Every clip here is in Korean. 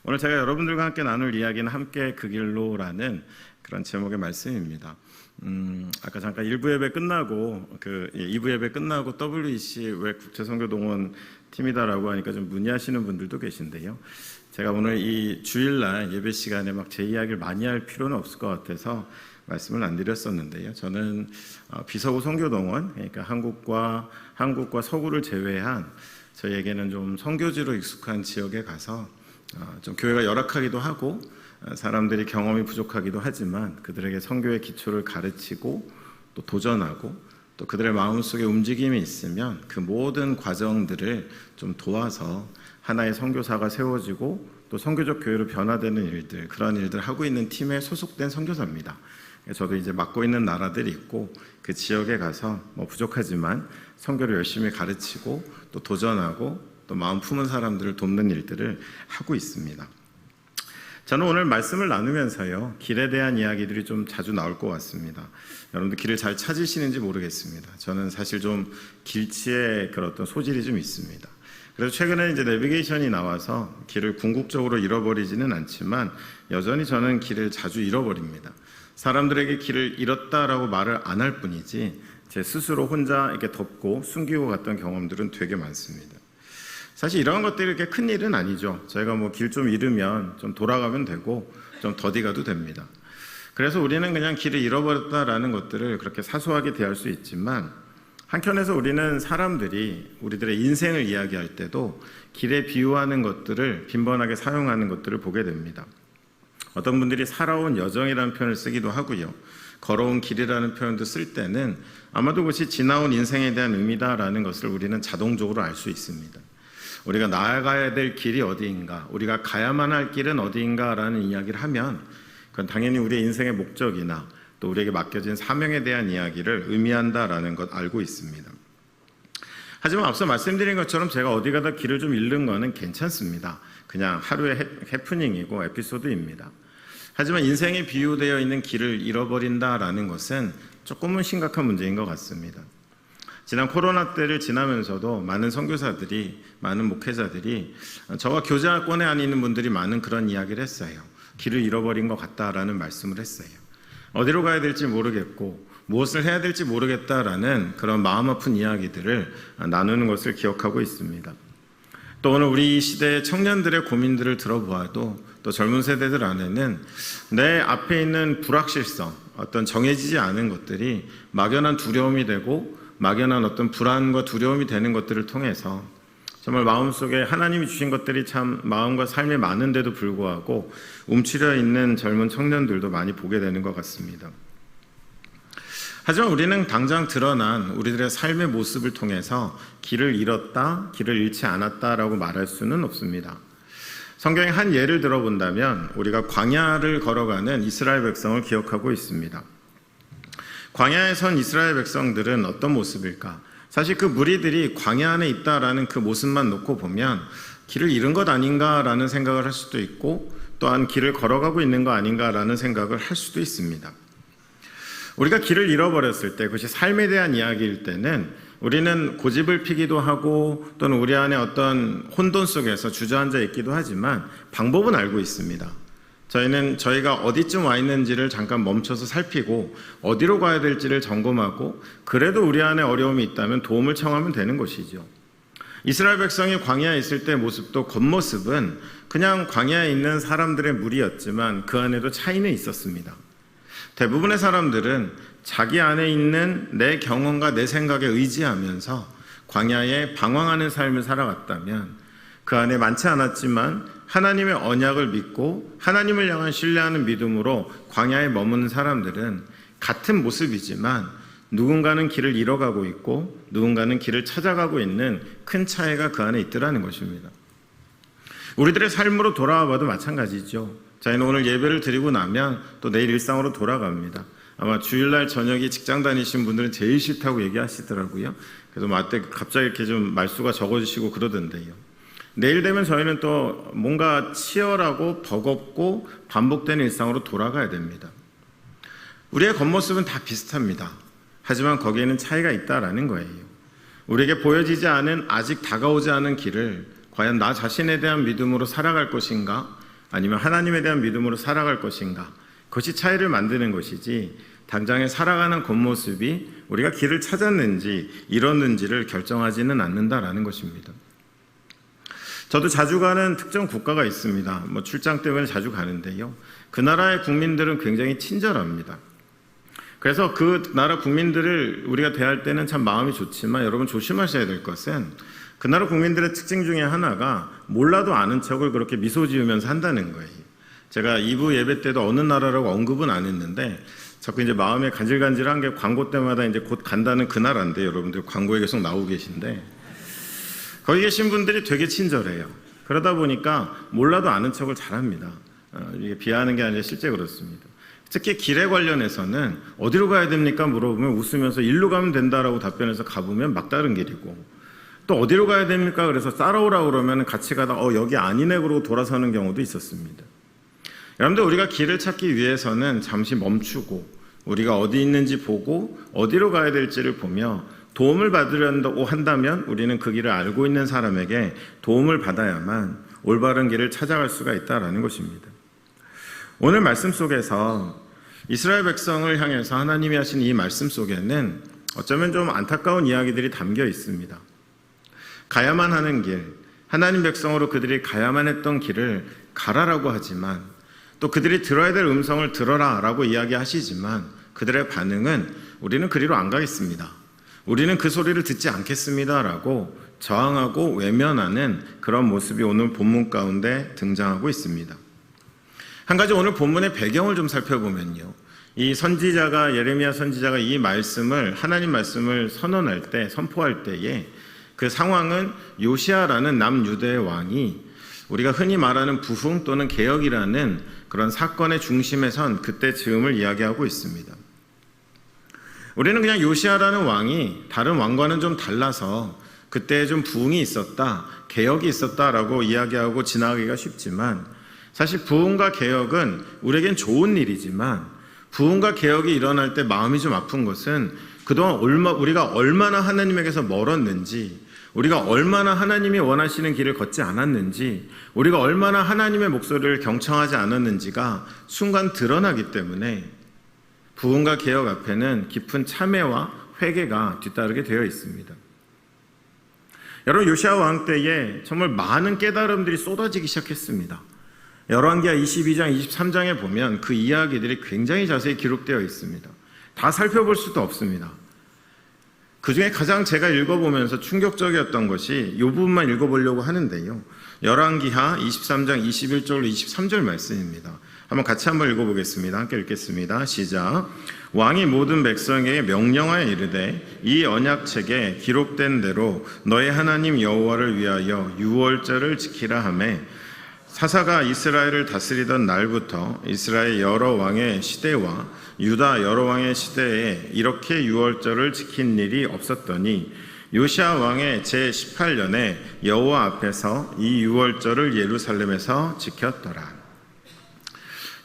오늘 제가 여러분들과 함께 나눌 이야기는 함께 그 길로라는 그런 제목의 말씀입니다. 아까 잠깐 1부 예배 끝나고 2부 예배 끝나고 WEC 왜 국제선교동원 팀이다라고 하니까 좀 문의하시는 분들도 계신데요. 제가 오늘 이 주일날 예배 시간에 막 제 이야기를 많이 할 필요는 없을 것 같아서 말씀을 안 드렸었는데요. 저는 비서구 선교동원, 그러니까 한국과 서구를 제외한 저희에게는 좀 선교지로 익숙한 지역에 가서 좀 교회가 열악하기도 하고 사람들이 경험이 부족하기도 하지만 그들에게 선교의 기초를 가르치고 또 도전하고 또 그들의 마음속에 움직임이 있으면 그 모든 과정들을 좀 도와서 하나의 선교사가 세워지고 또 선교적 교회로 변화되는 일들, 그런 일들 하고 있는 팀에 소속된 선교사입니다. 저도 이제 맡고 있는 나라들이 있고 그 지역에 가서 부족하지만 선교를 열심히 가르치고 또 도전하고 또 마음 품은 사람들을 돕는 일들을 하고 있습니다. 저는 오늘 말씀을 나누면서요, 길에 대한 이야기들이 좀 자주 나올 것 같습니다. 여러분들 길을 잘 찾으시는지 모르겠습니다. 저는 사실 좀 길치의 그런 어떤 소질이 좀 있습니다. 그래서 최근에 이제 내비게이션이 나와서 길을 궁극적으로 잃어버리지는 않지만 여전히 저는 길을 자주 잃어버립니다. 사람들에게 길을 잃었다라고 말을 안 할 뿐이지 제 스스로 혼자 이렇게 덮고 숨기고 갔던 경험들은 되게 많습니다. 사실 이런 것들이 이렇게 큰 일은 아니죠. 저희가 길 좀 잃으면 좀 돌아가면 되고 좀 더디 가도 됩니다. 그래서 우리는 그냥 길을 잃어버렸다라는 것들을 그렇게 사소하게 대할 수 있지만 한켠에서 우리는 사람들이 우리들의 인생을 이야기할 때도 길에 비유하는 것들을 빈번하게 사용하는 것들을 보게 됩니다. 어떤 분들이 살아온 여정이라는 표현을 쓰기도 하고요. 걸어온 길이라는 표현도 쓸 때는 아마도 그것이 지나온 인생에 대한 의미다라는 것을 우리는 자동적으로 알 수 있습니다. 우리가 나아가야 될 길이 어디인가, 우리가 가야만 할 길은 어디인가라는 이야기를 하면 그건 당연히 우리의 인생의 목적이나 또 우리에게 맡겨진 사명에 대한 이야기를 의미한다라는 것 알고 있습니다. 하지만 앞서 말씀드린 것처럼 제가 어디 가다 길을 좀 잃는 거는 괜찮습니다. 그냥 하루의 해프닝이고 에피소드입니다. 하지만 인생에 비유되어 있는 길을 잃어버린다라는 것은 조금은 심각한 문제인 것 같습니다. 지난 코로나 때를 지나면서도 많은 선교사들이, 많은 목회자들이 저와 교제권에 안 있는 분들이 많은 그런 이야기를 했어요. 길을 잃어버린 것 같다라는 말씀을 했어요. 어디로 가야 될지 모르겠고 무엇을 해야 될지 모르겠다라는 그런 마음 아픈 이야기들을 나누는 것을 기억하고 있습니다. 또 오늘 우리 시대의 청년들의 고민들을 들어보아도 또 젊은 세대들 안에는 내 앞에 있는 불확실성, 어떤 정해지지 않은 것들이 막연한 두려움이 되고 막연한 어떤 불안과 두려움이 되는 것들을 통해서 정말 마음속에 하나님이 주신 것들이 참 마음과 삶에 많은데도 불구하고 움츠려 있는 젊은 청년들도 많이 보게 되는 것 같습니다. 하지만 우리는 당장 드러난 우리들의 삶의 모습을 통해서 길을 잃었다, 길을 잃지 않았다라고 말할 수는 없습니다. 성경의 한 예를 들어본다면 우리가 광야를 걸어가는 이스라엘 백성을 기억하고 있습니다. 광야에 선 이스라엘 백성들은 어떤 모습일까? 사실 그 무리들이 광야 안에 있다라는 그 모습만 놓고 보면 길을 잃은 것 아닌가라는 생각을 할 수도 있고 또한 길을 걸어가고 있는 거 아닌가라는 생각을 할 수도 있습니다. 우리가 길을 잃어버렸을 때 그것이 삶에 대한 이야기일 때는 우리는 고집을 피기도 하고 또는 우리 안에 어떤 혼돈 속에서 주저앉아 있기도 하지만 방법은 알고 있습니다. 저희는 저희가 어디쯤 와 있는지를 잠깐 멈춰서 살피고 어디로 가야 될지를 점검하고 그래도 우리 안에 어려움이 있다면 도움을 청하면 되는 것이죠. 이스라엘 백성이 광야에 있을 때 모습도 겉모습은 그냥 광야에 있는 사람들의 무리였지만 그 안에도 차이는 있었습니다. 대부분의 사람들은 자기 안에 있는 내 경험과 내 생각에 의지하면서 광야에 방황하는 삶을 살아갔다면 그 안에 많지 않았지만 하나님의 언약을 믿고 하나님을 향한 신뢰하는 믿음으로 광야에 머무는 사람들은 같은 모습이지만 누군가는 길을 잃어가고 있고 누군가는 길을 찾아가고 있는 큰 차이가 그 안에 있더라는 것입니다. 우리들의 삶으로 돌아와 봐도 마찬가지죠. 저희는 오늘 예배를 드리고 나면 또 내일 일상으로 돌아갑니다. 아마 주일날 저녁에 직장 다니신 분들은 제일 싫다고 얘기하시더라고요. 그래서 그때 갑자기 이렇게 좀 말수가 적어지시고 그러던데요. 내일 되면 저희는 또 뭔가 치열하고 버겁고 반복되는 일상으로 돌아가야 됩니다. 우리의 겉모습은 다 비슷합니다. 하지만 거기에는 차이가 있다라는 거예요. 우리에게 보여지지 않은 아직 다가오지 않은 길을 과연 나 자신에 대한 믿음으로 살아갈 것인가 아니면 하나님에 대한 믿음으로 살아갈 것인가, 그것이 차이를 만드는 것이지 당장에 살아가는 겉모습이 우리가 길을 찾았는지 잃었는지를 결정하지는 않는다라는 것입니다. 저도 자주 가는 특정 국가가 있습니다. 출장 때문에 자주 가는데요. 그 나라의 국민들은 굉장히 친절합니다. 그래서 그 나라 국민들을 우리가 대할 때는 참 마음이 좋지만 여러분 조심하셔야 될 것은 그 나라 국민들의 특징 중에 하나가 몰라도 아는 척을 그렇게 미소 지으면서 한다는 거예요. 제가 2부 예배 때도 어느 나라라고 언급은 안 했는데 자꾸 이제 마음에 간질간질한 게 광고 때마다 이제 곧 간다는 그 나라인데 여러분들 광고에 계속 나오고 계신데 거기 계신 분들이 되게 친절해요. 그러다 보니까 몰라도 아는 척을 잘합니다. 이게 비하하는 게 아니라 실제 그렇습니다. 특히 길에 관련해서는 어디로 가야 됩니까? 물어보면 웃으면서 일로 가면 된다라고 답변해서 가보면 막다른 길이고 또 어디로 가야 됩니까? 그래서 따라오라고 그러면 같이 가다 여기 아니네 그러고 돌아서는 경우도 있었습니다. 여러분들 우리가 길을 찾기 위해서는 잠시 멈추고 우리가 어디 있는지 보고 어디로 가야 될지를 보며 도움을 받으려고 한다면 우리는 그 길을 알고 있는 사람에게 도움을 받아야만 올바른 길을 찾아갈 수가 있다는 것입니다. 오늘 말씀 속에서 이스라엘 백성을 향해서 하나님이 하신 이 말씀 속에는 어쩌면 좀 안타까운 이야기들이 담겨 있습니다. 가야만 하는 길, 하나님 백성으로 그들이 가야만 했던 길을 가라라고 하지만 또 그들이 들어야 될 음성을 들어라 라고 이야기하시지만 그들의 반응은 우리는 그리로 안 가겠습니다. 우리는 그 소리를 듣지 않겠습니다 라고 저항하고 외면하는 그런 모습이 오늘 본문 가운데 등장하고 있습니다. 한 가지 오늘 본문의 배경을 좀 살펴보면요. 이 선지자가 예레미야 선지자가 이 말씀을 하나님 말씀을 선언할 때 선포할 때에 그 상황은 요시아라는 남유대의 왕이 우리가 흔히 말하는 부흥 또는 개혁이라는 그런 사건의 중심에 선 그때 즈음을 이야기하고 있습니다. 우리는 그냥 요시아라는 왕이 다른 왕과는 좀 달라서 그때 좀 부흥이 있었다, 개혁이 있었다라고 이야기하고 지나가기가 쉽지만 사실 부흥과 개혁은 우리에겐 좋은 일이지만 부흥과 개혁이 일어날 때 마음이 좀 아픈 것은 그동안 우리가 얼마나 하나님에게서 멀었는지, 우리가 얼마나 하나님이 원하시는 길을 걷지 않았는지, 우리가 얼마나 하나님의 목소리를 경청하지 않았는지가 순간 드러나기 때문에 부흥과 개혁 앞에는 깊은 참회와 회개가 뒤따르게 되어 있습니다. 여러분 요시아 왕 때에 정말 많은 깨달음들이 쏟아지기 시작했습니다. 열왕기하 22장, 23장에 보면 그 이야기들이 굉장히 자세히 기록되어 있습니다. 다 살펴볼 수도 없습니다. 그 중에 가장 제가 읽어보면서 충격적이었던 것이 이 부분만 읽어보려고 하는데요. 열왕기하 23장 21절로 23절 말씀입니다. 같이 한번 읽어보겠습니다. 함께 읽겠습니다. 시작. 왕이 모든 백성에게 명령하여 이르되 이 언약책에 기록된 대로 너의 하나님 여호와를 위하여 유월절을 지키라 하매 사사가 이스라엘을 다스리던 날부터 이스라엘 여러 왕의 시대와 유다 여러 왕의 시대에 이렇게 유월절을 지킨 일이 없었더니 요시아 왕의 제18년에 여호와 앞에서 이 유월절을 예루살렘에서 지켰더라.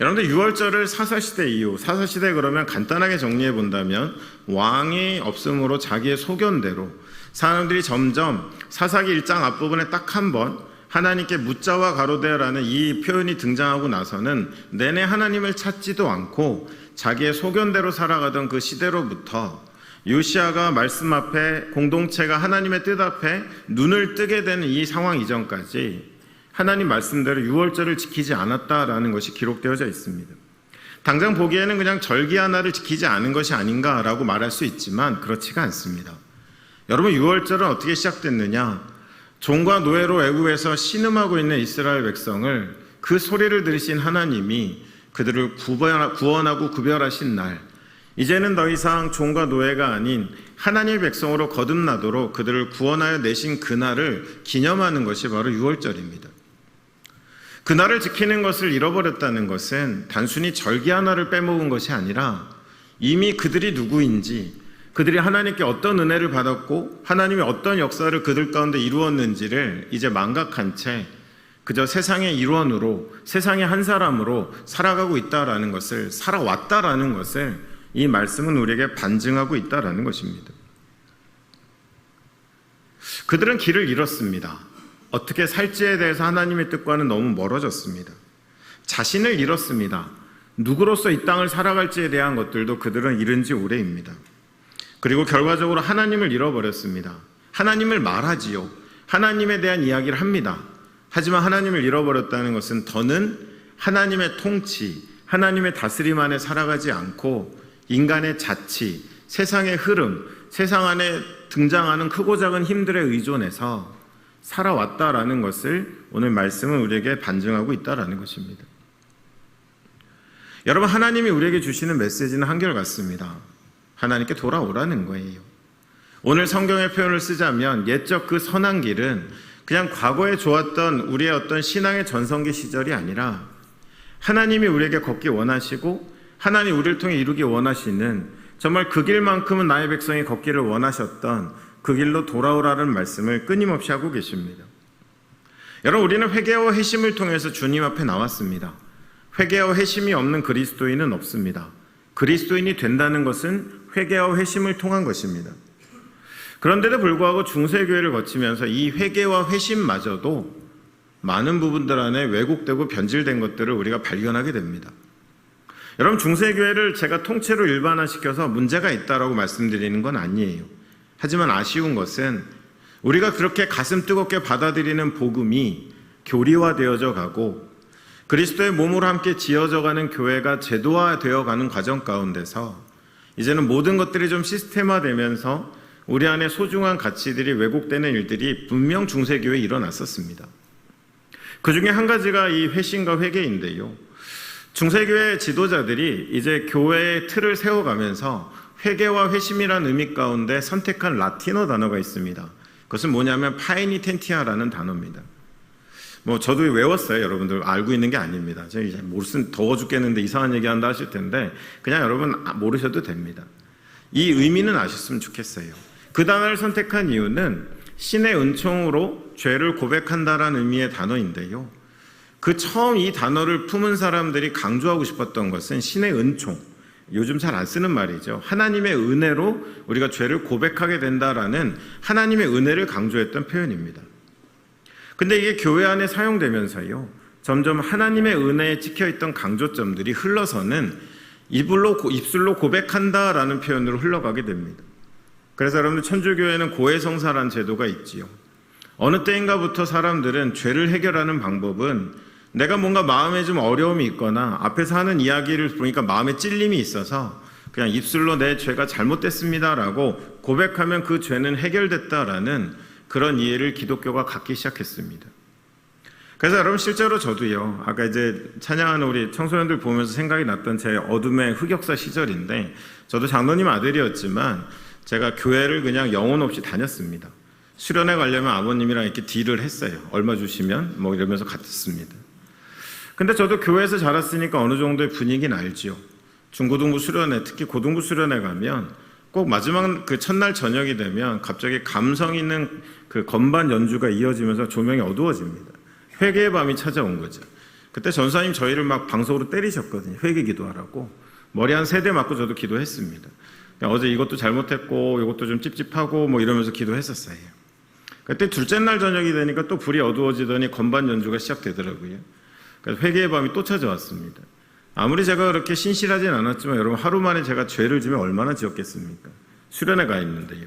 여러분들 유월절을 사사시대 이후, 사사시대 그러면 간단하게 정리해 본다면 왕이 없음으로 자기의 소견대로 사람들이 점점 사사기 1장 앞부분에 딱 한 번 하나님께 묻자와 가로되라는 이 표현이 등장하고 나서는 내내 하나님을 찾지도 않고 자기의 소견대로 살아가던 그 시대로부터 요시아가 말씀 앞에 공동체가 하나님의 뜻 앞에 눈을 뜨게 되는 이 상황 이전까지 하나님 말씀대로 유월절을 지키지 않았다라는 것이 기록되어져 있습니다. 당장 보기에는 그냥 절기 하나를 지키지 않은 것이 아닌가라고 말할 수 있지만 그렇지가 않습니다. 여러분 유월절은 어떻게 시작됐느냐? 종과 노예로 애굽에서 신음하고 있는 이스라엘 백성을 그 소리를 들으신 하나님이 그들을 구원하고 구별하신 날, 이제는 더 이상 종과 노예가 아닌 하나님의 백성으로 거듭나도록 그들을 구원하여 내신 그날을 기념하는 것이 바로 유월절입니다. 그날을 지키는 것을 잃어버렸다는 것은 단순히 절기 하나를 빼먹은 것이 아니라 이미 그들이 누구인지, 그들이 하나님께 어떤 은혜를 받았고 하나님이 어떤 역사를 그들 가운데 이루었는지를 이제 망각한 채 그저 세상의 일원으로, 세상의 한 사람으로 살아가고 있다라는 것을, 살아왔다라는 것을 이 말씀은 우리에게 반증하고 있다라는 것입니다. 그들은 길을 잃었습니다. 어떻게 살지에 대해서 하나님의 뜻과는 너무 멀어졌습니다. 자신을 잃었습니다. 누구로서 이 땅을 살아갈지에 대한 것들도 그들은 잃은 지 오래입니다. 그리고 결과적으로 하나님을 잃어버렸습니다. 하나님을 말하지요. 하나님에 대한 이야기를 합니다. 하지만 하나님을 잃어버렸다는 것은 더는 하나님의 통치, 하나님의 다스림 안에 살아가지 않고 인간의 자치, 세상의 흐름, 세상 안에 등장하는 크고 작은 힘들에 의존해서 살아왔다라는 것을 오늘 말씀은 우리에게 반증하고 있다라는 것입니다. 여러분, 하나님이 우리에게 주시는 메시지는 한결같습니다. 하나님께 돌아오라는 거예요. 오늘 성경의 표현을 쓰자면 옛적 그 선한 길은 그냥 과거에 좋았던 우리의 어떤 신앙의 전성기 시절이 아니라 하나님이 우리에게 걷기 원하시고 하나님 우리를 통해 이루기 원하시는 정말 그 길만큼은 나의 백성이 걷기를 원하셨던 그 길로 돌아오라는 말씀을 끊임없이 하고 계십니다. 여러분, 우리는 회개와 회심을 통해서 주님 앞에 나왔습니다. 회개와 회심이 없는 그리스도인은 없습니다. 그리스도인이 된다는 것은 회개와 회심을 통한 것입니다. 그런데도 불구하고 중세교회를 거치면서 이 회개와 회심마저도 많은 부분들 안에 왜곡되고 변질된 것들을 우리가 발견하게 됩니다. 여러분, 중세교회를 제가 통째로 일반화시켜서 문제가 있다라고 말씀드리는 건 아니에요. 하지만 아쉬운 것은 우리가 그렇게 가슴 뜨겁게 받아들이는 복음이 교리화되어져 가고 그리스도의 몸으로 함께 지어져 가는 교회가 제도화되어 가는 과정 가운데서 이제는 모든 것들이 좀 시스템화되면서 우리 안에 소중한 가치들이 왜곡되는 일들이 분명 중세교회에 일어났었습니다. 그 중에 한 가지가 이 회심과 회개인데요. 중세교회 지도자들이 이제 교회의 틀을 세워가면서 회개와 회심이라는 의미 가운데 선택한 라틴어 단어가 있습니다. 그것은 뭐냐면 파이니텐티아라는 단어입니다. 저도 외웠어요. 여러분들 알고 있는 게 아닙니다. 제가 이제 더워 죽겠는데 이상한 얘기한다 하실 텐데 그냥 여러분 모르셔도 됩니다. 이 의미는 아셨으면 좋겠어요. 그 단어를 선택한 이유는 신의 은총으로 죄를 고백한다라는 의미의 단어인데요. 그 처음 이 단어를 품은 사람들이 강조하고 싶었던 것은 신의 은총, 요즘 잘 안 쓰는 말이죠. 하나님의 은혜로 우리가 죄를 고백하게 된다라는 하나님의 은혜를 강조했던 표현입니다. 근데 이게 교회 안에 사용되면서요, 점점 하나님의 은혜에 찍혀있던 강조점들이 흘러서는 입술로 고백한다라는 표현으로 흘러가게 됩니다. 그래서 여러분들 천주교회는 고해성사라는 제도가 있지요. 어느 때인가부터 사람들은 죄를 해결하는 방법은 내가 뭔가 마음에 좀 어려움이 있거나 앞에서 하는 이야기를 보니까 마음에 찔림이 있어서 그냥 입술로 내 죄가 잘못됐습니다라고 고백하면 그 죄는 해결됐다라는 그런 이해를 기독교가 갖기 시작했습니다. 그래서 여러분, 실제로 저도요, 아까 이제 찬양하는 우리 청소년들 보면서 생각이 났던 제 어둠의 흑역사 시절인데, 저도 장로님 아들이었지만 제가 교회를 그냥 영혼 없이 다녔습니다. 수련회 가려면 아버님이랑 이렇게 딜을 했어요. 얼마 주시면 이러면서 갔습니다. 근데 저도 교회에서 자랐으니까 어느 정도의 분위기는 알죠. 중고등부 수련회, 특히 고등부 수련회 가면 꼭 마지막 그 첫날 저녁이 되면 갑자기 감성 있는 그 건반 연주가 이어지면서 조명이 어두워집니다. 회개의 밤이 찾아온 거죠. 그때 전사님 저희를 막 방석으로 때리셨거든요. 회개 기도하라고. 머리 한 3대 맞고 저도 기도했습니다. 어제 이것도 잘못했고 이것도 좀 찝찝하고 이러면서 기도했었어요. 그때 둘째 날 저녁이 되니까 또 불이 어두워지더니 건반 연주가 시작되더라고요. 그래서 회개의 밤이 또 찾아왔습니다. 아무리 제가 그렇게 신실하진 않았지만 여러분, 하루 만에 제가 죄를 지면 얼마나 지었겠습니까? 수련회 가 있는데요.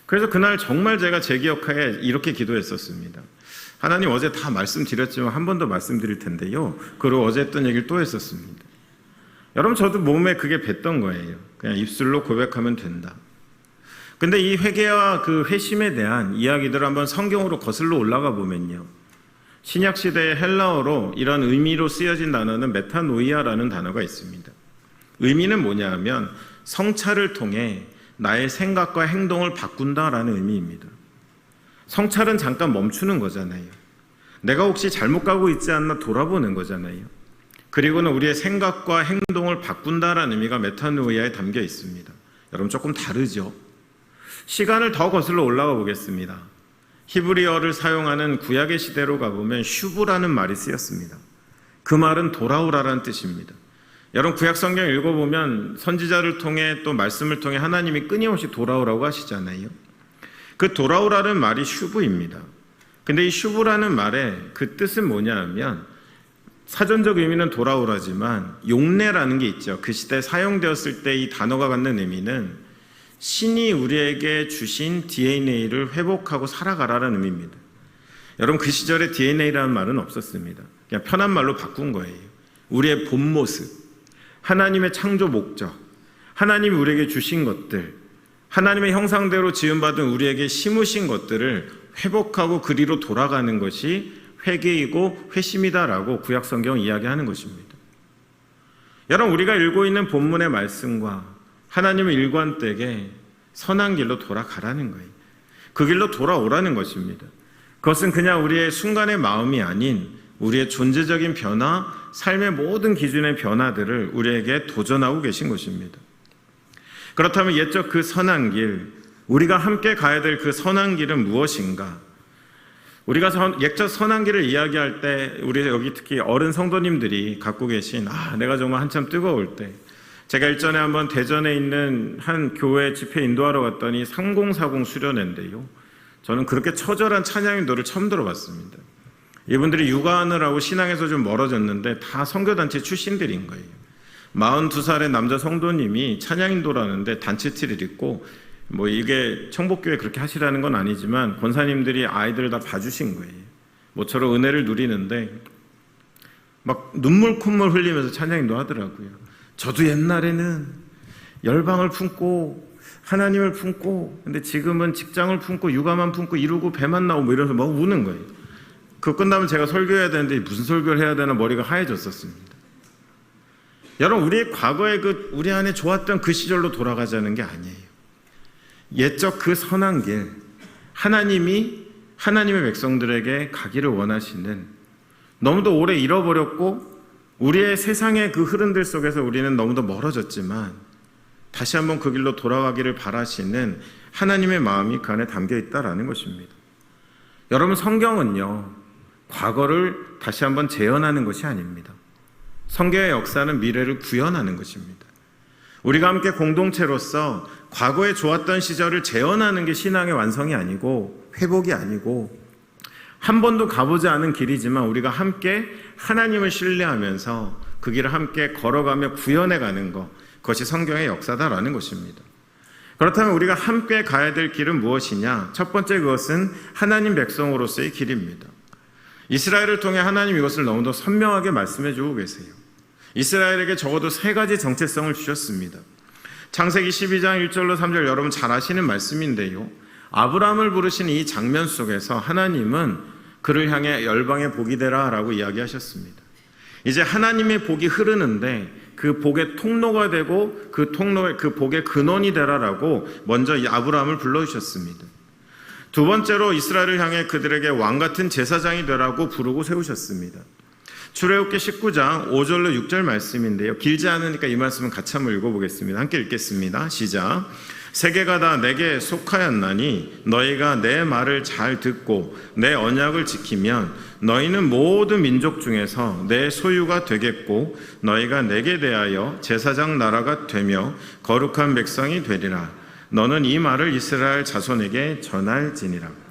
그래서 그날 정말 제가 제 기억하에 이렇게 기도했었습니다. 하나님, 어제 다 말씀드렸지만 한 번 더 말씀드릴 텐데요. 그리고 어제 했던 얘기를 또 했었습니다. 여러분, 저도 몸에 그게 뱄던 거예요. 그냥 입술로 고백하면 된다. 근데 이 회개와 그 회심에 대한 이야기들을 한번 성경으로 거슬러 올라가 보면요, 신약시대의 헬라어로 이런 의미로 쓰여진 단어는 메타노이아라는 단어가 있습니다. 의미는 뭐냐 하면 성찰을 통해 나의 생각과 행동을 바꾼다라는 의미입니다. 성찰은 잠깐 멈추는 거잖아요. 내가 혹시 잘못 가고 있지 않나 돌아보는 거잖아요. 그리고는 우리의 생각과 행동을 바꾼다라는 의미가 메타노이아에 담겨 있습니다. 여러분, 조금 다르죠? 시간을 더 거슬러 올라가 보겠습니다. 히브리어를 사용하는 구약의 시대로 가보면 슈브라는 말이 쓰였습니다. 그 말은 돌아오라라는 뜻입니다. 여러분, 구약 성경 읽어보면 선지자를 통해 또 말씀을 통해 하나님이 끊임없이 돌아오라고 하시잖아요. 그 돌아오라는 말이 슈브입니다. 근데 이 슈브라는 말의 그 뜻은 뭐냐 하면 사전적 의미는 돌아오라지만 용례라는 게 있죠. 그 시대에 사용되었을 때 이 단어가 갖는 의미는 신이 우리에게 주신 DNA를 회복하고 살아가라는 의미입니다. 여러분, 그 시절에 DNA라는 말은 없었습니다. 그냥 편한 말로 바꾼 거예요. 우리의 본 모습, 하나님의 창조 목적, 하나님이 우리에게 주신 것들, 하나님의 형상대로 지음받은 우리에게 심으신 것들을 회복하고 그리로 돌아가는 것이 회개이고 회심이다라고 구약 성경은 이야기하는 것입니다. 여러분, 우리가 읽고 있는 본문의 말씀과 하나님의 일관되게 선한 길로 돌아가라는 거예요. 그 길로 돌아오라는 것입니다. 그것은 그냥 우리의 순간의 마음이 아닌 우리의 존재적인 변화, 삶의 모든 기준의 변화들을 우리에게 도전하고 계신 것입니다. 그렇다면 옛적 그 선한 길, 우리가 함께 가야 될 그 선한 길은 무엇인가? 우리가 옛적 선한 길을 이야기할 때 우리 여기 특히 어른 성도님들이 갖고 계신 내가 정말 한참 뜨거울 때, 제가 일전에 한번 대전에 있는 한 교회 집회 인도하러 갔더니 3040 수련회인데요, 저는 그렇게 처절한 찬양 인도를 처음 들어봤습니다. 이분들이 육아하느라고 신앙에서 좀 멀어졌는데 다 선교단체 출신들인 거예요. 42살의 남자 성도님이 찬양 인도라는데 단체 티를 입고, 이게 청복교회 그렇게 하시라는 건 아니지만 권사님들이 아이들을 다 봐주신 거예요. 모처럼 은혜를 누리는데 막 눈물 콧물 흘리면서 찬양 인도 하더라고요. 저도 옛날에는 열방을 품고 하나님을 품고, 근데 지금은 직장을 품고 육아만 품고 이루고 배만 나오고 이러면서 막 우는 거예요. 그거 끝나면 제가 설교해야 되는데 무슨 설교를 해야 되나 머리가 하얘졌었습니다. 여러분, 우리의 과거에 우리 안에 좋았던 그 시절로 돌아가자는 게 아니에요. 옛적 그 선한 길, 하나님이 하나님의 백성들에게 가기를 원하시는, 너무도 오래 잃어버렸고 우리의 세상의 그 흐름들 속에서 우리는 너무도 멀어졌지만 다시 한번 그 길로 돌아가기를 바라시는 하나님의 마음이 그 안에 담겨 있다라는 것입니다. 여러분, 성경은요, 과거를 다시 한번 재현하는 것이 아닙니다. 성경의 역사는 미래를 구현하는 것입니다. 우리가 함께 공동체로서 과거에 좋았던 시절을 재현하는 게 신앙의 완성이 아니고 회복이 아니고, 한 번도 가보지 않은 길이지만 우리가 함께 하나님을 신뢰하면서 그 길을 함께 걸어가며 구현해가는 것, 그것이 성경의 역사다라는 것입니다. 그렇다면 우리가 함께 가야 될 길은 무엇이냐? 첫 번째, 그것은 하나님 백성으로서의 길입니다. 이스라엘을 통해 하나님 이것을 너무도 선명하게 말씀해 주고 계세요. 이스라엘에게 적어도 3가지 정체성을 주셨습니다. 창세기 12장 1절로 3절, 여러분 잘 아시는 말씀인데요, 아브라함을 부르신 이 장면 속에서 하나님은 그를 향해 열방의 복이 되라 라고 이야기하셨습니다. 이제 하나님의 복이 흐르는데 그 복의 통로가 되고 그 복의 근원이 되라라고 먼저 이 아브라함을 불러주셨습니다. 두 번째로 이스라엘을 향해 그들에게 왕같은 제사장이 되라고 부르고 세우셨습니다. 출애굽기 19장 5절로 6절 말씀인데요, 길지 않으니까 이 말씀은 같이 한번 읽어보겠습니다. 함께 읽겠습니다. 시작. 세계가 다 내게 속하였나니 너희가 내 말을 잘 듣고 내 언약을 지키면 너희는 모든 민족 중에서 내 소유가 되겠고 너희가 내게 대하여 제사장 나라가 되며 거룩한 백성이 되리라. 너는 이 말을 이스라엘 자손에게 전할지니라.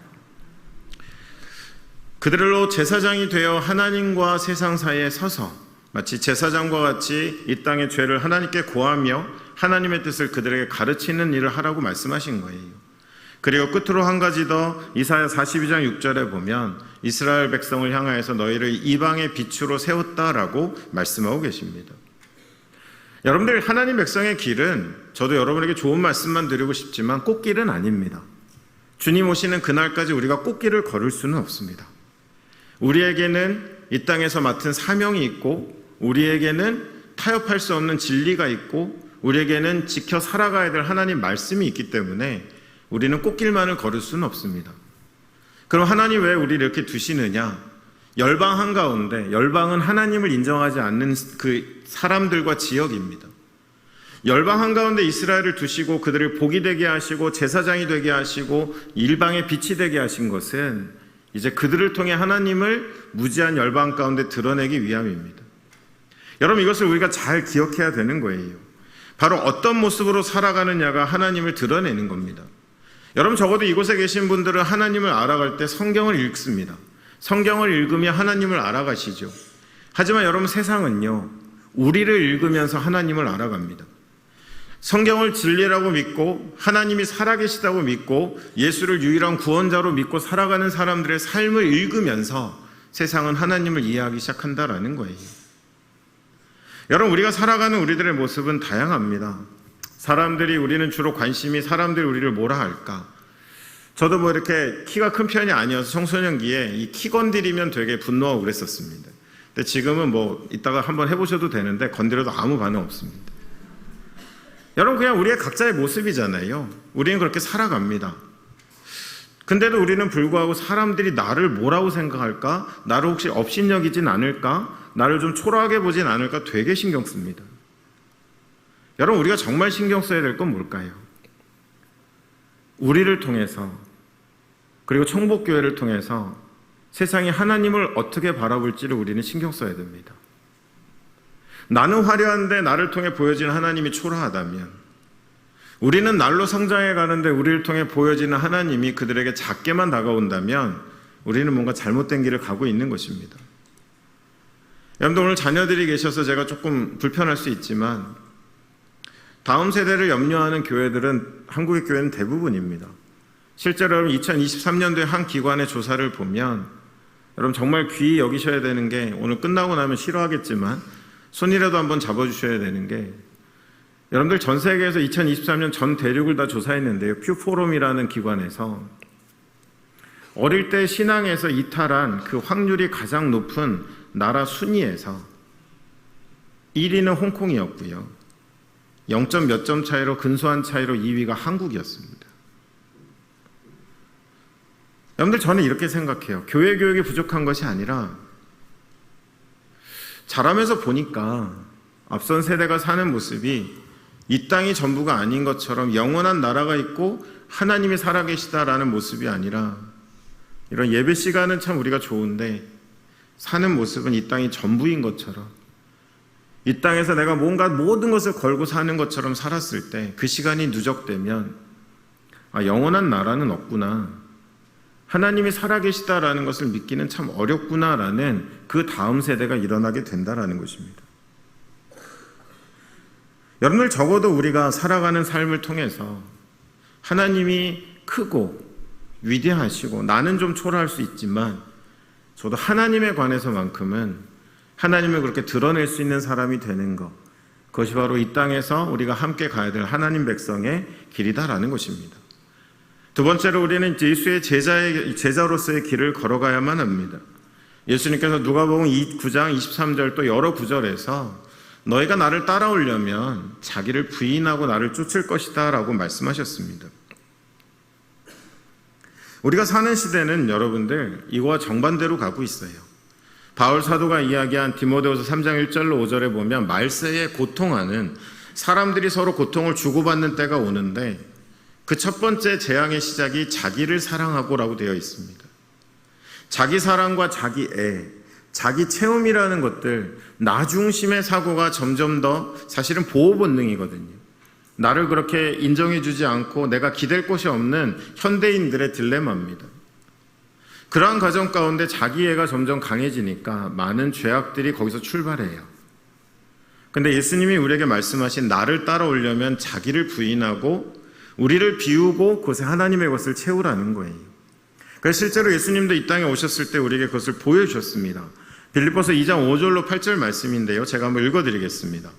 그들로 제사장이 되어 하나님과 세상 사이에 서서 마치 제사장과 같이 이 땅의 죄를 하나님께 고하며 하나님의 뜻을 그들에게 가르치는 일을 하라고 말씀하신 거예요. 그리고 끝으로 한 가지 더, 이사야 42장 6절에 보면 이스라엘 백성을 향하여서 너희를 이방의 빛으로 세웠다라고 말씀하고 계십니다. 여러분들, 하나님 백성의 길은, 저도 여러분에게 좋은 말씀만 드리고 싶지만 꽃길은 아닙니다. 주님 오시는 그날까지 우리가 꽃길을 걸을 수는 없습니다. 우리에게는 이 땅에서 맡은 사명이 있고, 우리에게는 타협할 수 없는 진리가 있고, 우리에게는 지켜 살아가야 될 하나님 말씀이 있기 때문에 우리는 꽃길만을 걸을 수는 없습니다. 그럼 하나님 왜 우리를 이렇게 두시느냐? 열방 한가운데, 열방은 하나님을 인정하지 않는 그 사람들과 지역입니다. 열방 한가운데 이스라엘을 두시고 그들을 복이 되게 하시고 제사장이 되게 하시고 일방의 빛이 되게 하신 것은 이제 그들을 통해 하나님을 무지한 열방 가운데 드러내기 위함입니다. 여러분, 이것을 우리가 잘 기억해야 되는 거예요. 바로 어떤 모습으로 살아가느냐가 하나님을 드러내는 겁니다. 여러분, 적어도 이곳에 계신 분들은 하나님을 알아갈 때 성경을 읽습니다. 성경을 읽으며 하나님을 알아가시죠. 하지만 여러분, 세상은요, 우리를 읽으면서 하나님을 알아갑니다. 성경을 진리라고 믿고 하나님이 살아계시다고 믿고 예수를 유일한 구원자로 믿고 살아가는 사람들의 삶을 읽으면서 세상은 하나님을 이해하기 시작한다라는 거예요. 여러분, 우리가 살아가는 우리들의 모습은 다양합니다. 우리는 주로 관심이 사람들이 우리를 뭐라 할까? 저도 뭐 이렇게 키가 큰 편이 아니어서 청소년기에 이 키 건드리면 되게 분노하고 그랬었습니다. 근데 지금은 뭐 이따가 한번 해보셔도 되는데 건드려도 아무 반응 없습니다. 여러분, 그냥 우리의 각자의 모습이잖아요. 우리는 그렇게 살아갑니다. 근데도 우리는 불구하고 사람들이 나를 뭐라고 생각할까? 나를 혹시 업신여기진 않을까? 나를 좀 초라하게 보진 않을까? 되게 신경 씁니다. 여러분, 우리가 정말 신경 써야 될 건 뭘까요? 우리를 통해서, 그리고 청복교회를 통해서 세상이 하나님을 어떻게 바라볼지를 우리는 신경 써야 됩니다. 나는 화려한데 나를 통해 보여지는 하나님이 초라하다면, 우리는 날로 성장해 가는데 우리를 통해 보여지는 하나님이 그들에게 작게만 다가온다면 우리는 뭔가 잘못된 길을 가고 있는 것입니다. 여러분들, 오늘 자녀들이 계셔서 제가 조금 불편할 수 있지만 다음 세대를 염려하는 교회들은, 한국의 교회는 대부분입니다. 실제로 여러분, 2023년도에 한 기관의 조사를 보면 여러분 정말 귀히 여기셔야 되는 게, 오늘 끝나고 나면 싫어하겠지만 손이라도 한번 잡아주셔야 되는 게, 여러분들 전 세계에서 2023년 전 대륙을 다 조사했는데요, 퓨 포럼이라는 기관에서 어릴 때 신앙에서 이탈한 그 확률이 가장 높은 나라 순위에서 1위는 홍콩이었고요, 0점 몇 점 차이로, 근소한 차이로 2위가 한국이었습니다. 여러분들, 저는 이렇게 생각해요. 교회 교육이 부족한 것이 아니라 자라면서 보니까 앞선 세대가 사는 모습이 이 땅이 전부가 아닌 것처럼 영원한 나라가 있고 하나님이 살아계시다라는 모습이 아니라, 이런 예배 시간은 참 우리가 좋은데 사는 모습은 이 땅이 전부인 것처럼, 이 땅에서 내가 뭔가 모든 것을 걸고 사는 것처럼 살았을 때 그 시간이 누적되면 영원한 나라는 없구나, 하나님이 살아계시다라는 것을 믿기는 참 어렵구나라는 그 다음 세대가 일어나게 된다라는 것입니다. 여러분들, 적어도 우리가 살아가는 삶을 통해서 하나님이 크고 위대하시고 나는 좀 초라할 수 있지만 저도 하나님에 관해서만큼은 하나님을 그렇게 드러낼 수 있는 사람이 되는 것, 그것이 바로 이 땅에서 우리가 함께 가야 될 하나님 백성의 길이다라는 것입니다. 두 번째로, 우리는 예수의 제자로서의 길을 걸어가야만 합니다. 예수님께서 누가복음 9장 23절 또 여러 구절에서 너희가 나를 따라오려면 자기를 부인하고 나를 쫓을 것이다 라고 말씀하셨습니다. 우리가 사는 시대는 여러분들 이거와 정반대로 가고 있어요. 바울 사도가 이야기한 디모데후서 3장 1절로 5절에 보면 말세에 고통하는 사람들이 서로 고통을 주고받는 때가 오는데 그 첫 번째 재앙의 시작이 자기를 사랑하고라고 되어 있습니다. 자기 사랑과 자기 애, 자기 체험이라는 것들, 나 중심의 사고가 점점 더 사실은 보호 본능이거든요. 나를 그렇게 인정해주지 않고 내가 기댈 곳이 없는 현대인들의 딜레마입니다. 그러한 과정 가운데 자기애가 점점 강해지니까 많은 죄악들이 거기서 출발해요. 근데 예수님이 우리에게 말씀하신 나를 따라오려면 자기를 부인하고 우리를 비우고 그것에 하나님의 것을 채우라는 거예요. 그래서 실제로 예수님도 이 땅에 오셨을 때 우리에게 그것을 보여주셨습니다. 빌립보서 2장 5절로 8절 말씀인데요, 제가 한번 읽어드리겠습니다.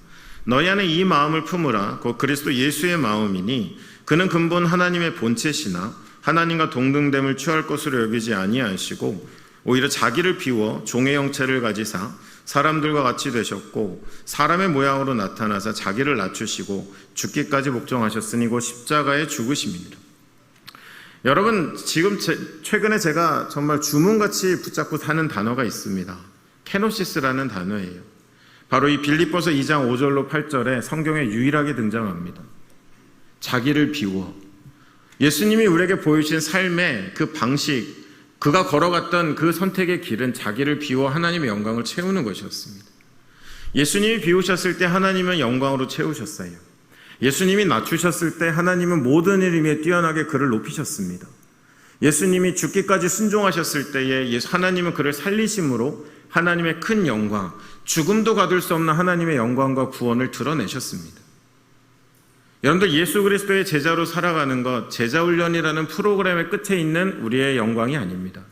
너희 안에 이 마음을 품으라. 곧 그리스도 예수의 마음이니 그는 근본 하나님의 본체시나 하나님과 동등됨을 취할 것으로 여기지 아니하시고 오히려 자기를 비워 종의 형체를 가지사 사람들과 같이 되셨고 사람의 모양으로 나타나사 자기를 낮추시고 죽기까지 복종하셨으니 곧 십자가에 죽으심이니라. 여러분, 지금 최근에 제가 정말 주문같이 붙잡고 사는 단어가 있습니다. 케노시스라는 단어예요. 바로 이 빌립보서 2장 5절로 8절에 성경에 유일하게 등장합니다. 자기를 비워. 예수님이 우리에게 보여주신 삶의 그 방식, 그가 걸어갔던 그 선택의 길은 자기를 비워 하나님의 영광을 채우는 것이었습니다. 예수님이 비우셨을 때 하나님은 영광으로 채우셨어요. 예수님이 낮추셨을 때 하나님은 모든 일 위에 뛰어나게 그를 높이셨습니다. 예수님이 죽기까지 순종하셨을 때에 하나님은 그를 살리심으로 하나님의 큰 영광, 죽음도 가둘 수 없는 하나님의 영광과 구원을 드러내셨습니다. 여러분들, 예수 그리스도의 제자로 살아가는 것, 제자훈련이라는 프로그램의 끝에 있는 우리의 영광이 아닙니다.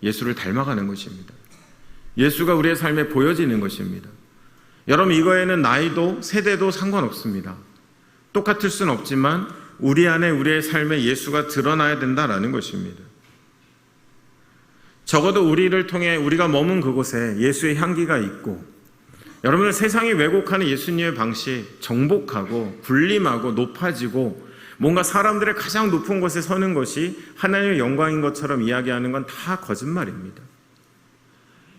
예수를 닮아가는 것입니다. 예수가 우리의 삶에 보여지는 것입니다. 여러분, 이거에는 나이도 세대도 상관없습니다. 똑같을 수는 없지만 우리 안에 우리의 삶에 예수가 드러나야 된다라는 것입니다. 적어도 우리를 통해 우리가 머문 그곳에 예수의 향기가 있고, 여러분들, 세상이 왜곡하는 예수님의 방식, 정복하고 군림하고 높아지고 뭔가 사람들의 가장 높은 곳에 서는 것이 하나님의 영광인 것처럼 이야기하는 건 다 거짓말입니다.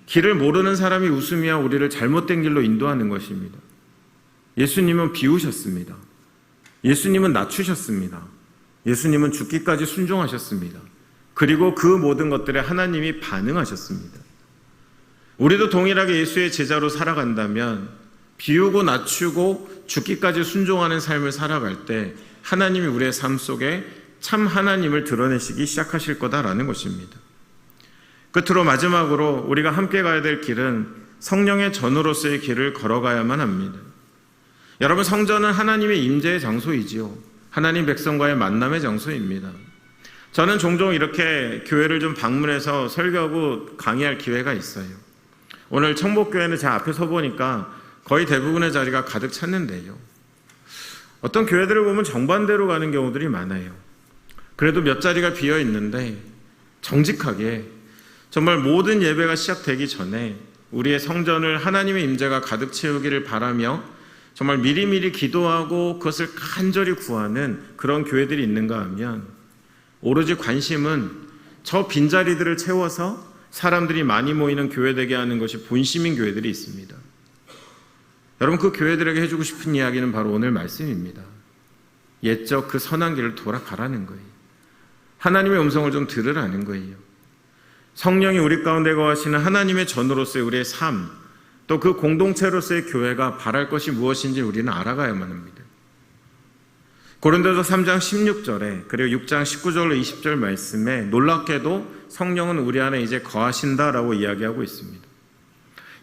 길을 모르는 사람이 웃으며 우리를 잘못된 길로 인도하는 것입니다. 예수님은 비우셨습니다. 예수님은 낮추셨습니다. 예수님은 죽기까지 순종하셨습니다. 그리고 그 모든 것들에 하나님이 반응하셨습니다. 우리도 동일하게 예수의 제자로 살아간다면 비우고 낮추고 죽기까지 순종하는 삶을 살아갈 때 하나님이 우리의 삶 속에 참 하나님을 드러내시기 시작하실 거다라는 것입니다. 끝으로 마지막으로 우리가 함께 가야 될 길은 성령의 전으로서의 길을 걸어가야만 합니다. 여러분, 성전은 하나님의 임재의 장소이지요. 하나님 백성과의 만남의 장소입니다. 저는 종종 이렇게 교회를 좀 방문해서 설교하고 강의할 기회가 있어요. 오늘 청복교회는 제 앞에 서 보니까 거의 대부분의 자리가 가득 찼는데요. 어떤 교회들을 보면 정반대로 가는 경우들이 많아요. 그래도 몇 자리가 비어 있는데 정직하게 정말 모든 예배가 시작되기 전에 우리의 성전을 하나님의 임재가 가득 채우기를 바라며 정말 미리미리 기도하고 그것을 간절히 구하는 그런 교회들이 있는가 하면, 오로지 관심은 저 빈자리들을 채워서 사람들이 많이 모이는 교회 되게 하는 것이 본심인 교회들이 있습니다. 여러분, 그 교회들에게 해주고 싶은 이야기는 바로 오늘 말씀입니다. 옛적 그 선한 길을 돌아가라는 거예요. 하나님의 음성을 좀 들으라는 거예요. 성령이 우리 가운데 거하시는 하나님의 전으로서의 우리의 삶, 또 그 공동체로서의 교회가 바랄 것이 무엇인지 우리는 알아가야만 합니다. 고린도서 3장 16절에 그리고 6장 19절로 20절 말씀에 놀랍게도 성령은 우리 안에 이제 거하신다라고 이야기하고 있습니다.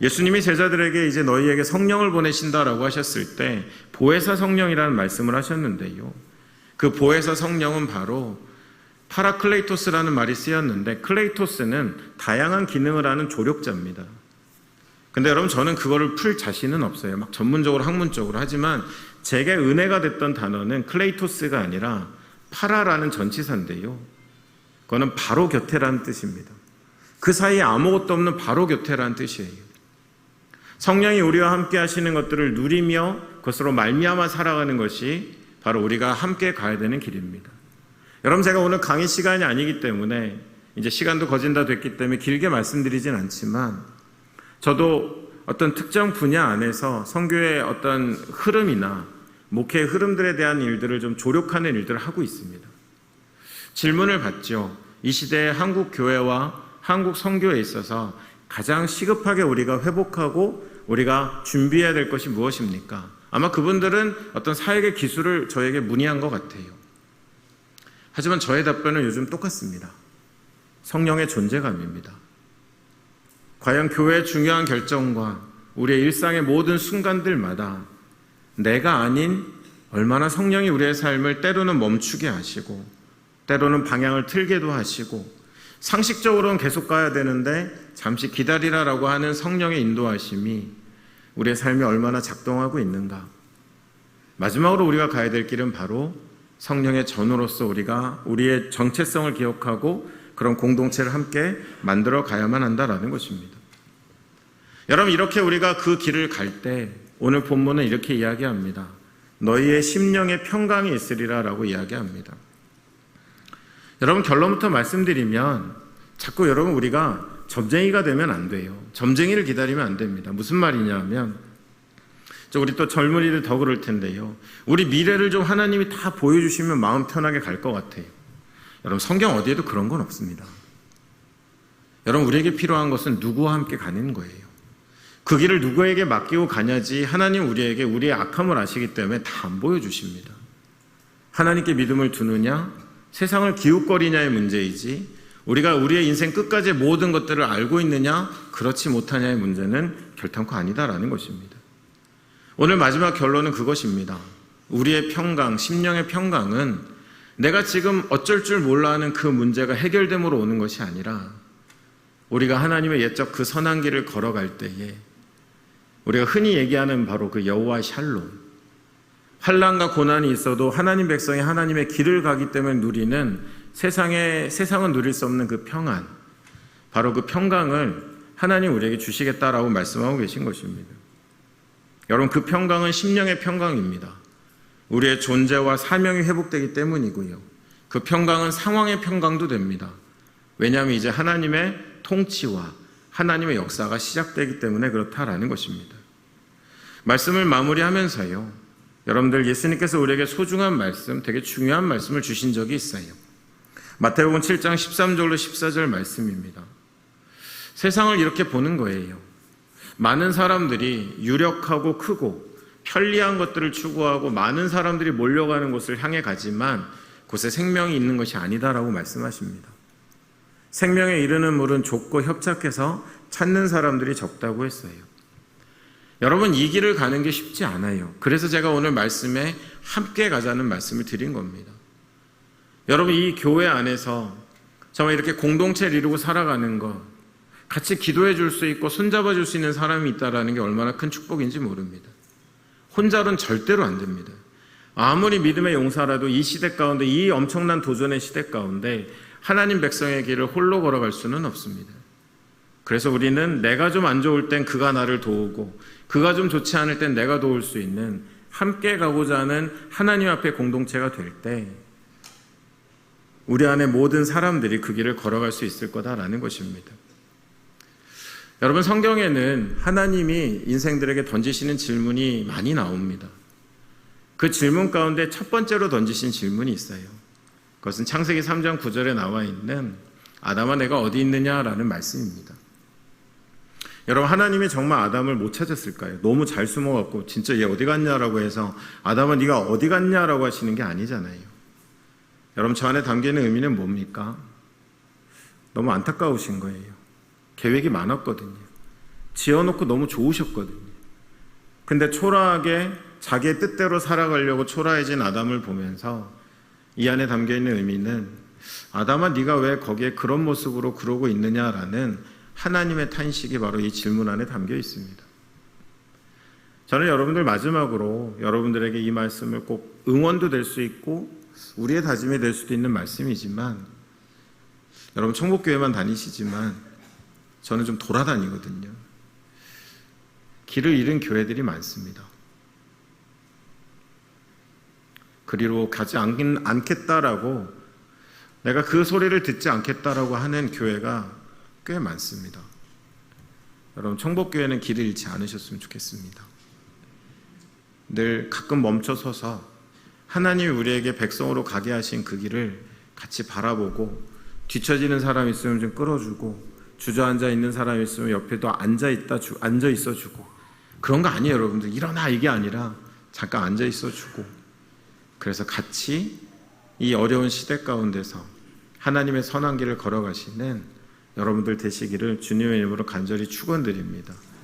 예수님이 제자들에게 이제 너희에게 성령을 보내신다라고 하셨을 때 보혜사 성령이라는 말씀을 하셨는데요. 그 보혜사 성령은 바로 파라클레이토스라는 말이 쓰였는데, 클레이토스는 다양한 기능을 하는 조력자입니다. 근데 여러분, 저는 그거를 풀 자신은 없어요. 막 전문적으로 학문적으로. 하지만 제게 은혜가 됐던 단어는 클레이토스가 아니라 파라라는 전치사인데요. 그거는 바로 곁에라는 뜻입니다. 그 사이에 아무것도 없는 바로 곁에라는 뜻이에요. 성령이 우리와 함께 하시는 것들을 누리며 그것으로 말미암아 살아가는 것이 바로 우리가 함께 가야 되는 길입니다. 여러분, 제가 오늘 강의 시간이 아니기 때문에 이제 시간도 거진 다 됐기 때문에 길게 말씀드리진 않지만, 저도 어떤 특정 분야 안에서 선교의 어떤 흐름이나 목회의 흐름들에 대한 일들을 좀 조력하는 일들을 하고 있습니다. 질문을 받죠. 이 시대의 한국 교회와 한국 선교에 있어서 가장 시급하게 우리가 회복하고 우리가 준비해야 될 것이 무엇입니까? 아마 그분들은 어떤 사역의 기술을 저에게 문의한 것 같아요. 하지만 저의 답변은 요즘 똑같습니다. 성령의 존재감입니다. 과연 교회의 중요한 결정과 우리의 일상의 모든 순간들마다 내가 아닌 얼마나 성령이 우리의 삶을 때로는 멈추게 하시고 때로는 방향을 틀게도 하시고 상식적으로는 계속 가야 되는데 잠시 기다리라라고 하는 성령의 인도하심이 우리의 삶에 얼마나 작동하고 있는가. 마지막으로 우리가 가야 될 길은 바로 성령의 전으로서 우리가 우리의 정체성을 기억하고 그런 공동체를 함께 만들어 가야만 한다라는 것입니다. 여러분, 이렇게 우리가 그 길을 갈 때 오늘 본문은 이렇게 이야기합니다. 너희의 심령에 평강이 있으리라 라고 이야기합니다. 여러분, 결론부터 말씀드리면 자꾸 여러분 우리가 점쟁이가 되면 안 돼요. 점쟁이를 기다리면 안 됩니다. 무슨 말이냐 하면, 우리 또 젊은이들 더 그럴 텐데요. 우리 미래를 좀 하나님이 다 보여주시면 마음 편하게 갈 것 같아요. 여러분, 성경 어디에도 그런 건 없습니다. 여러분, 우리에게 필요한 것은 누구와 함께 가는 거예요. 그 길을 누구에게 맡기고 가냐지 하나님 우리에게 우리의 악함을 아시기 때문에 다 안 보여주십니다. 하나님께 믿음을 두느냐 세상을 기웃거리냐의 문제이지 우리가 우리의 인생 끝까지 모든 것들을 알고 있느냐, 그렇지 못하냐의 문제는 결단코 아니다라는 것입니다. 오늘 마지막 결론은 그것입니다. 우리의 평강, 심령의 평강은 내가 지금 어쩔 줄 몰라 하는 그 문제가 해결됨으로 오는 것이 아니라 우리가 하나님의 옛적 그 선한 길을 걸어갈 때에 우리가 흔히 얘기하는 바로 그 여호와 샬롬, 환난과 고난이 있어도 하나님 백성이 하나님의 길을 가기 때문에 누리는 세상은 누릴 수 없는 그 평안, 바로 그 평강을 하나님 우리에게 주시겠다라고 말씀하고 계신 것입니다. 여러분, 그 평강은 심령의 평강입니다. 우리의 존재와 사명이 회복되기 때문이고요. 그 평강은 상황의 평강도 됩니다. 왜냐하면 이제 하나님의 통치와 하나님의 역사가 시작되기 때문에 그렇다라는 것입니다. 말씀을 마무리하면서요, 여러분들, 예수님께서 우리에게 소중한 말씀, 되게 중요한 말씀을 주신 적이 있어요. 마태복음 7장 13절로 14절 말씀입니다. 세상을 이렇게 보는 거예요. 많은 사람들이 유력하고 크고 편리한 것들을 추구하고 많은 사람들이 몰려가는 곳을 향해 가지만 곳에 생명이 있는 것이 아니다라고 말씀하십니다. 생명에 이르는 물은 좁고 협착해서 찾는 사람들이 적다고 했어요. 여러분, 이 길을 가는 게 쉽지 않아요. 그래서 제가 오늘 말씀에 함께 가자는 말씀을 드린 겁니다. 여러분, 이 교회 안에서 정말 이렇게 공동체를 이루고 살아가는 것, 같이 기도해 줄 수 있고 손잡아 줄 수 있는 사람이 있다는 게 얼마나 큰 축복인지 모릅니다. 혼자로는 절대로 안 됩니다. 아무리 믿음의 용사라도 이 시대 가운데, 이 엄청난 도전의 시대 가운데 하나님 백성의 길을 홀로 걸어갈 수는 없습니다. 그래서 우리는 내가 좀 안 좋을 땐 그가 나를 도우고 그가 좀 좋지 않을 땐 내가 도울 수 있는, 함께 가고자 하는 하나님 앞에 공동체가 될 때 우리 안에 모든 사람들이 그 길을 걸어갈 수 있을 거다라는 것입니다. 여러분, 성경에는 하나님이 인생들에게 던지시는 질문이 많이 나옵니다. 그 질문 가운데 첫 번째로 던지신 질문이 있어요. 그것은 창세기 3장 9절에 나와 있는 아담아 내가 어디 있느냐라는 말씀입니다. 여러분, 하나님이 정말 아담을 못 찾았을까요? 너무 잘 숨어갖고 진짜 얘 어디 갔냐라고 해서 아담아 네가 어디 갔냐라고 하시는 게 아니잖아요. 여러분, 저 안에 담기는 의미는 뭡니까? 너무 안타까우신 거예요. 계획이 많았거든요. 지어놓고 너무 좋으셨거든요. 근데 초라하게 자기의 뜻대로 살아가려고 초라해진 아담을 보면서 이 안에 담겨있는 의미는 아담아 네가 왜 거기에 그런 모습으로 그러고 있느냐라는 하나님의 탄식이 바로 이 질문 안에 담겨 있습니다. 저는 여러분들 마지막으로 여러분들에게 이 말씀을 꼭 응원도 될 수 있고 우리의 다짐이 될 수도 있는 말씀이지만, 여러분 청복교회만 다니시지만 저는 좀 돌아다니거든요. 길을 잃은 교회들이 많습니다. 그리로 가지 않겠다라고, 내가 그 소리를 듣지 않겠다라고 하는 교회가 꽤 많습니다. 여러분, 청복교회는 길을 잃지 않으셨으면 좋겠습니다. 늘 가끔 멈춰서서 하나님이 우리에게 백성으로 가게 하신 그 길을 같이 바라보고, 뒤처지는 사람 있으면 좀 끌어주고, 주저앉아 있는 사람 있으면 옆에도 앉아 있어주고, 그런 거 아니에요. 여러분들 일어나 이게 아니라 잠깐 앉아 있어주고, 그래서 같이 이 어려운 시대 가운데서 하나님의 선한 길을 걸어가시는 여러분들 되시기를 주님의 이름으로 간절히 축원드립니다.